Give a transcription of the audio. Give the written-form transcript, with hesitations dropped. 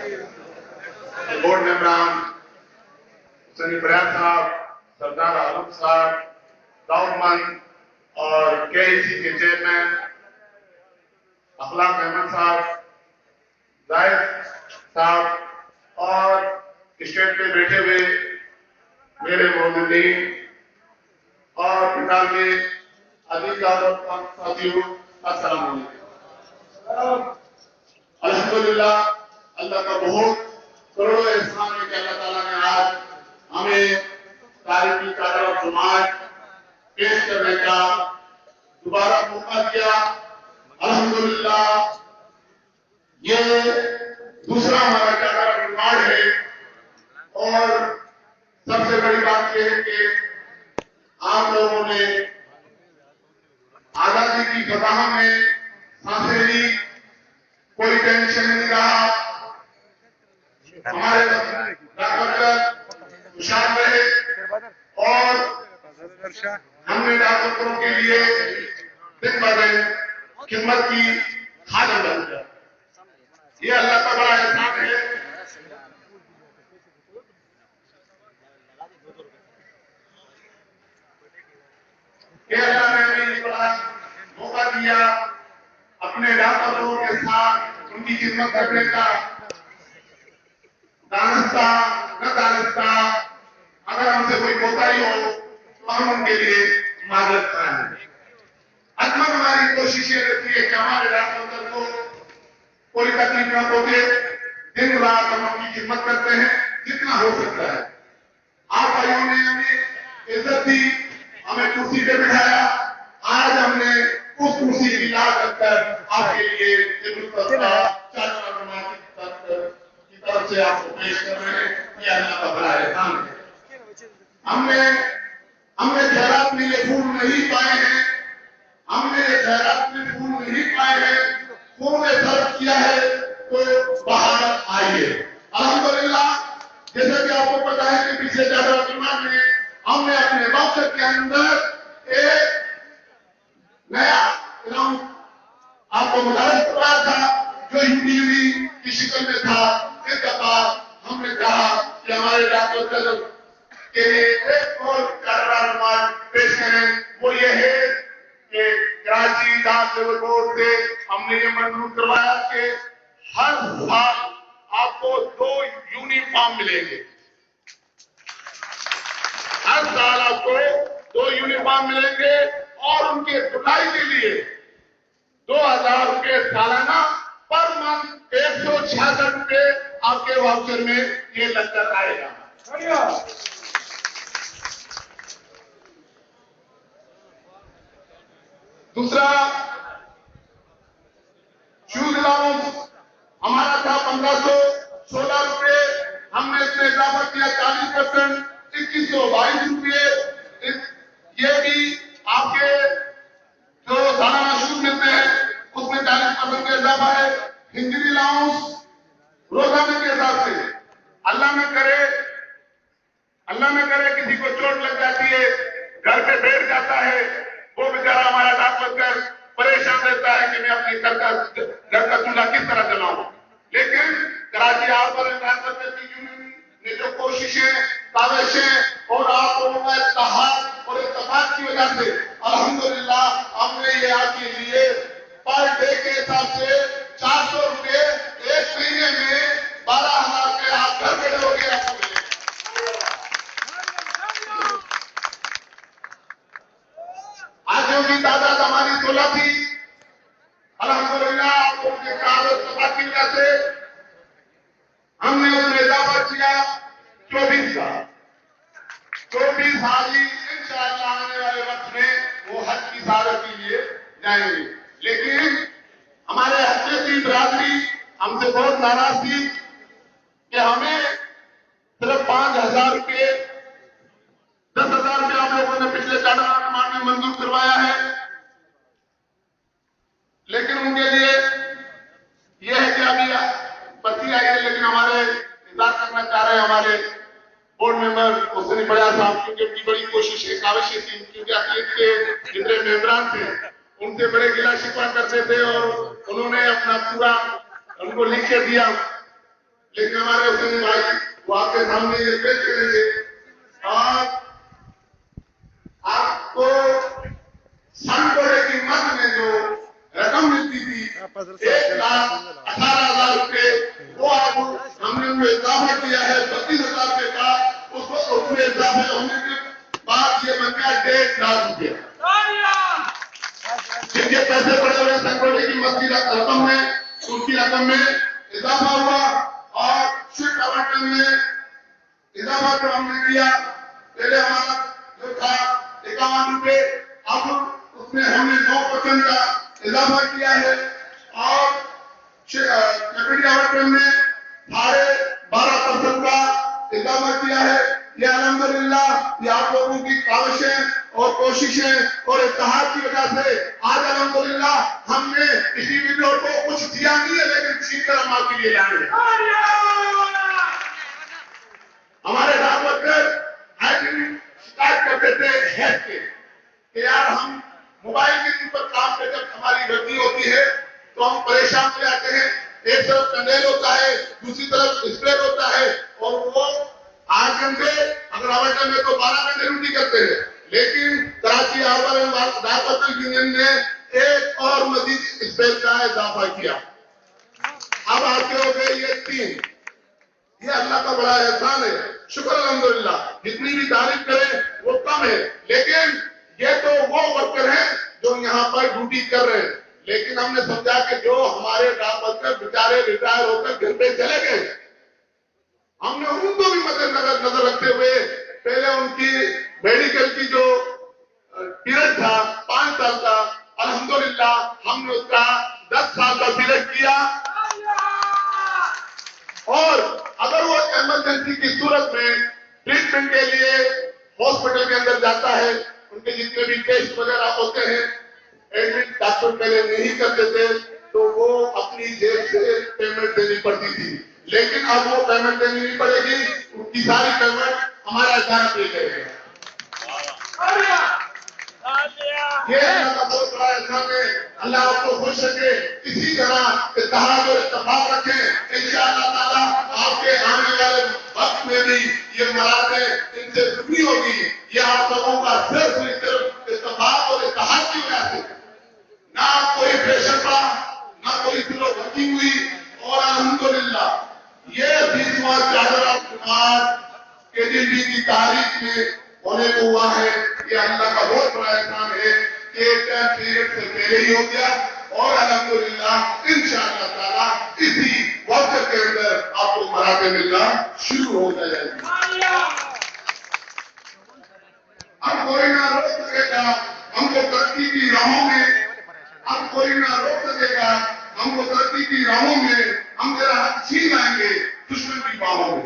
Board मेंबरान Sunny बरियात साहब, सरदार आलम साहब, दाऊदमंद और केआईसी के चेयरमैन अखलाक अहमद साहब, जाहिद साहब और स्टेज पे बैठे हुए मेरे मौजूदीन और पिताल में अजीज साथियों, अस्सलाम वालेकुम। अल्हम्दुलिल्लाह, अल्लाह का बहुत करोड़ों एहसान है कि अल्लाह ताला ने आज हमें तारीखी चादर और समाज पेश करने का दोबारा मौका दिया। अल्हम्दुलिल्लाह, ये दूसरा हमारा चादर और समाज है और सबसे बड़ी बात यह है कि आप लोगों ने आजादी की फतह में सांसें ली, कोई टेंशन नहीं रहा, हमारे डॉक्टर खुशहाल रहे और हमने डॉक्टरों के लिए दिन ब दिन खिदमत की खादम बन गया। ये अल्लाह का बड़ा एहसान है। कि अल्लाह ने हमें ये बड़ा मौका दिया अपने डॉक्टरों के साथ उनकी खिदमत करने का। दानस्ता न दानस्ता अगर हमसे कोई कोताही हो तो हम उनके लिए माजरत कराएं। अजमत हमारी कोशिश ये रहती है कि हमारे डॉक्टर को कोई तकलीफ न पहुंचे। दिन रात हम उनकी खिदमत करते हैं जितना हो सकता है। आप भाइयों ने हमें इज्जत दी, हमें कुर्सी पे बिठाया। आज हमने उस कुर्सी की याद रखकर आपके लिए तरफ से आपको पेश कर रहे हैं। ये अल्लाह का बड़ा एहसान है। हमने खैरात में ये फूल नहीं पाए हैं, हमने खैरात में फूल नहीं पाए हैं, खून ने सर्व किया है तो बाहर आइए। अल्हम्दुलिल्लाह, जैसे कि आपको पता है कि पिछले चादर इमाम में हमने अपने मकसद के अंदर एक नया ग्राउंड आपको मुतारिफ कराया था जो यूडीवी की शक्ल में था। इस दफा हमने कहा कि हमारे डॉक्टर के लिए एक और चादर पेश करें। वो ये है कि कराची दास लेवल बोर्ड से हमने ये मंजूर करवाया कि हर साल आपको 2 यूनिफॉर्म मिलेंगे। हर साल आपको 2 यूनिफॉर्म मिलेंगे और उनके धुलाई के लिए 2000 रुपये सालाना पर मंथ 166 रुपये आपके वाउचर में ये लगकर आएगा। दूसरा, शूज अलाउंस हमारा था 1516 रुपये, हमने इसमें इजाफा किया 40%, 2122 रुपये। ये भी आपके जो सालाना शूज मिलते हैं उसमें 40% का इजाफा है। इंजरी अलाउंस रोजाना के हिसाब से, अल्लाह न करे किसी को चोट लग जाती है, घर पे बैठ जाता है, वो बेचारा हमारा डॉक्टर परेशान रहता है कि मैं अपने घर का चूल्हा किस तरह चलाऊं। लेकिन Karachi arbor and transport union ने जो कोशिशें, काविशें और आप लोगों का इत्तेहाद और इत्तेफाक की वजह से अल्हम्दुलिल्लाह हमने ये आपके लिए पर डे के हिसाब से 400 रुपये एक महीने में 12,000 के आप घर बैठे हो गए आपको मिले। आजियों की तादाद हमारी 16 थी। अल्हम्दुलिल्लाह आपको उनके काम और सफा की वजह से हमने उसमें इजाफा किया 24 का। 24 हाजी इंशाअल्लाह आने वाले वक्त में वो हज की सादत के लिए जाएंगे। लेकिन हमारे हज की बरादरी हमसे बहुत नाराज थी कि हमें सिर्फ 5,000 रुपये 10,000 रुपये हम लोगों ने पिछले चादर में मंजूर करवाया है। लेकिन उनके लिए यह है कि अभी बत्ती आई है, लेकिन हमारे इंतजार करना चाह रहे हैं हमारे बोर्ड मेंबर हुसैन बरियात साहब, क्योंकि उनकी बड़ी कोशिश है, काविशें थी, क्योंकि अतीत के जितने मेंबरान थे उनसे बड़े गिला शिकवा करते थे और उन्होंने अपना पूरा उनको लिख के दिया لیکن ہمارے حسین بھائی وہ آپ کے سامنے یہ پیش کریں گے اور آپ کو سن کوڑے کی مد میں جو رقم ملتی تھی 1,18,000 روپے، وہ اب ہم نے ان میں اضافہ کیا ہے 32,000 روپے کا، اس میں اضافہ ہونے کے بعد یہ بن گیا 1,50,000 روپے۔ جن کے پیسے پڑے ہوئے سن کوڑے کی مد کی رقم میں، ان کی رقم میں اضافہ ہوا اور شفٹ آوٹمنٹ میں اضافہ جو ہم نے کیا، پہلے ہمارا جو تھا 51 روپے، اب اس میں ہم نے 9% کا اضافہ کیا ہے اور کمیٹی آوٹمنٹ میں 12.5% کا اضافہ کیا ہے۔ یہ الحمدللہ یہ آپ لوگوں کی کاوشیں اور کوششیں اور اتحاد کی وجہ سے آج الحمدللہ ہم نے کسی ویڈیو کو کچھ دیا نہیں ہے، لیکن چھین کر ہم آپ کے لیے لائے ہیں۔ ہمارے ڈاک ورکر شکایت کرتے تھے ہیلتھ کے کہ یار ہم موبائل کے دن پر کام پہ جب ہماری غلطی ہوتی ہے تو ہم پریشان ہو جاتے ہیں۔ ایک طرف کنڈیل ہوتا ہے، دوسری طرف اسپریڈ ہوتا ہے، اور وہ 8 گھنٹے اگر آوٹر میں تو 12 گھنٹے ڈیوٹی کرتے ہیں، لیکن کراچی ہاربر ڈاک ورکر یونین نے ایک اور مزید اسپریڈ کا اضافہ کیا۔ اب آپ کے ہو گئے یہ 3۔ یہ اللہ کا بڑا احسان ہے، شکر الحمدللہ۔ جتنی بھی تعریف کریں وہ کم ہے، لیکن یہ تو وہ ورکر ہیں جو یہاں پر ڈیوٹی کر رہے ہیں، لیکن ہم نے سمجھا کہ جو ہمارے ڈاک ورکر بیچارے ریٹائر ہو کر گھر پہ چلے گئے، ہم نے ان کو بھی نظر رکھتے ہوئے پہلے ان کی میڈیکل کی جو پیریڈ تھا 5 سال کا، الحمدللہ ہم نے اس کا 10 سال کا پیریڈ کیا، اور اگر وہ ایمرجنسی کی صورت میں ٹریٹمنٹ کے لیے ہاسپٹل کے اندر جاتا ہے، ان کے جتنے بھی ٹیسٹ وغیرہ ہوتے ہیں ایڈمٹ ڈاکٹر پہلے نہیں کرتے تھے تو وہ اپنی جیب سے پیمنٹ دینی پڑتی تھی، لیکن اب وہ پیمنٹ دینی نہیں پڑے گی، ان کی ساری پیمنٹ ہمارا ادارہ پے کرے گا۔ یہ اللہ کا بہت بڑا احسان ہے، اللہ آپ کو خوش رکھے، اسی طرح اتحاد اور اتفاق رکھیں، انشاءاللہ تعالیٰ آپ کے آنے والے وقت میں بھی یہ مرادیں ان سے پوری ہوگی۔ یہ آپ لوگوں کا صرف اتفاق اور اتحاد کی وجہ سے، نہ کوئی پریشر پڑا، نہ کوئی دل و بھٹی ہوئی، اور الحمدللہ یہ 20واں چادر آف جماعت KDP کی تاریخ میں ہونے کو ہوا ہے۔ یہ اللہ کا بہت بڑا احسان ہے کہ ٹائم پیریڈ سے پہلے ہی ہو گیا، اور الحمدللہ انشاءاللہ تعالیٰ اسی وقت کے اندر آپ کو مراتب ملنا شروع ہو جائے گا۔ اب کوئی نہ روک سکے گا ہم کو ترقی کی راہوں میں، اب کوئی نہ روک سکے گا ہم کو ترقی کی راہوں میں، ہم میرا حق چھین لائیں گے دشمن کی باہوں میں۔